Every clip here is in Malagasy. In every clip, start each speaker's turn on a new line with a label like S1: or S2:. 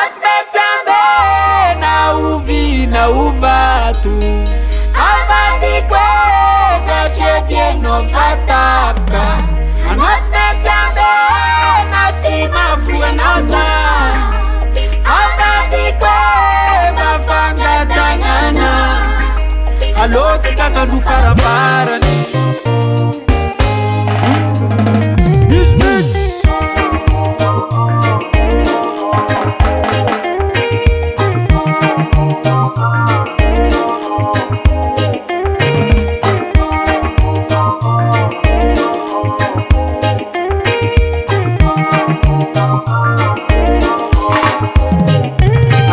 S1: Anatspetsande na uvi na uvato avadikwe satria pieno fataka Anatspetsande na timafuanaza avadikwe mafangatangana alotsika kanu faraparani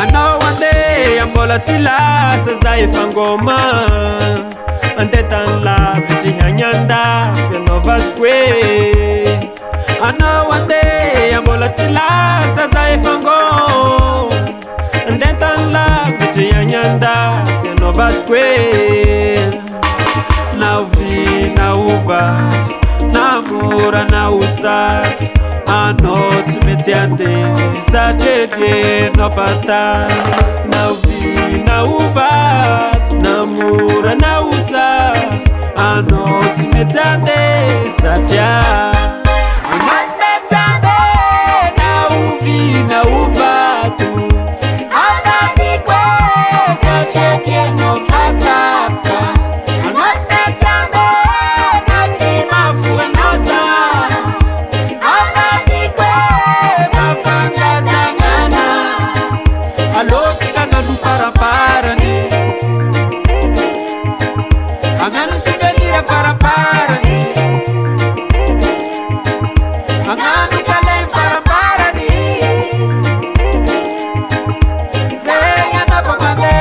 S1: Anao Andeha mbola tsy lasa zay fangoma andetan lavitry hagnandafy anaovako hoe Anao Andeha mbola tsy lasa zay fangoma andetan lavitry hagnandafy anaovako hoe na ovy na ovavy na mora na osavy anao tsy mety andeha satria tianao fatana na ovy na ovavy na mora na osavy anao tsy mety andeha satria anao tsy mety andeha na ovy na ovato avadikwe satria tianao fataka anao tsy mety andeha na tsy mafuanaza alotsika nanu faraparani agnano souvenir faraparani agnano kalay faraparani zay anavamande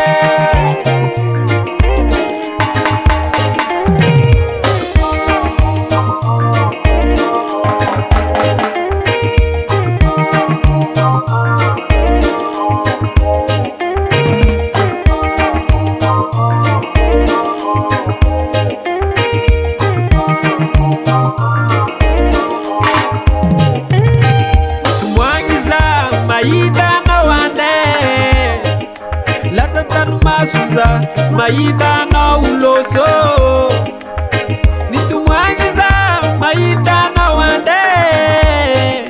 S1: Anao Andeha latsatano masuza mahita anao loso nitomagny za mahita anao Andeha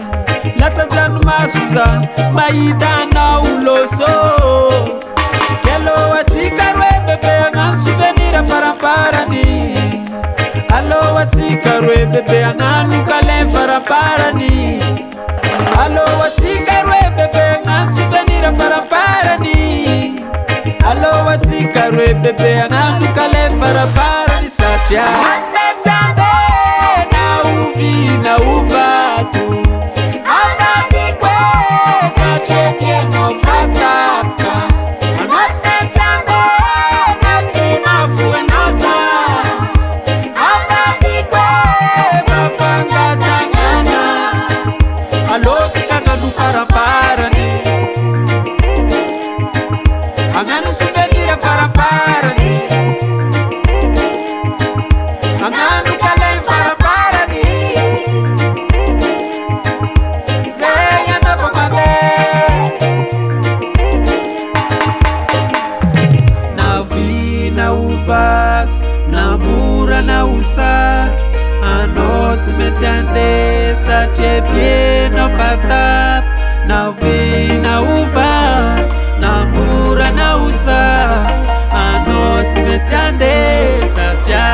S1: latsatano masuza mahita anao loso kelo atsika roe bebe agnano souvenir faraparani allo atsika roe bebe agnano kalay faraparani allo atsika roe bebe agnano souvenir faraparani allo atsika roe bebe agnano kalay faraparani satria Anatspetsande na ovy na ovato avadikwe satria tianao fataka Anatspetsande na tsy mafuanaza avadikwe mafangatangana alotsika nanu faraparani agnano souvenir faraparani agnano kalay faraparani zay anavamande na ovy na ovato na mora na osaky anao tsy mety andeha satria pienao fatapy na ovy na ovato na mora na osaky anao tsy mety andeha satria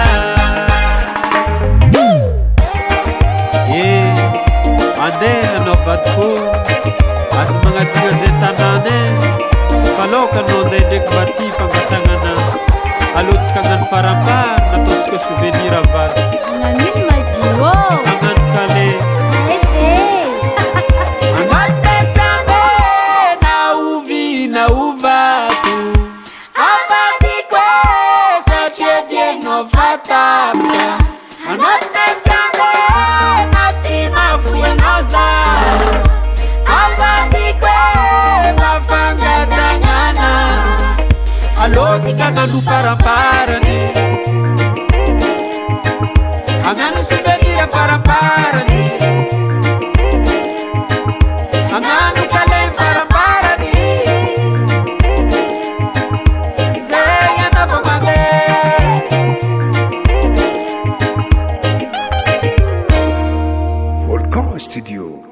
S1: andeha anao vadiko azy magnadio zay tanàna falaoka anao andeha ndraiky mba ty fangatagnana alotsika agnano farambary nataotsika souvenir avady
S2: agnanino mazio
S1: agnano kale
S2: Anatspetsande
S1: na ovy na ovato avadikwe satria tianao fatapaka Anatspetsande na tsy mafuanaza avadikwe mafangatangana alotsika agnano faraparani agnano souvenir faraparani agnano kalay faraparani
S3: Volcan Studio.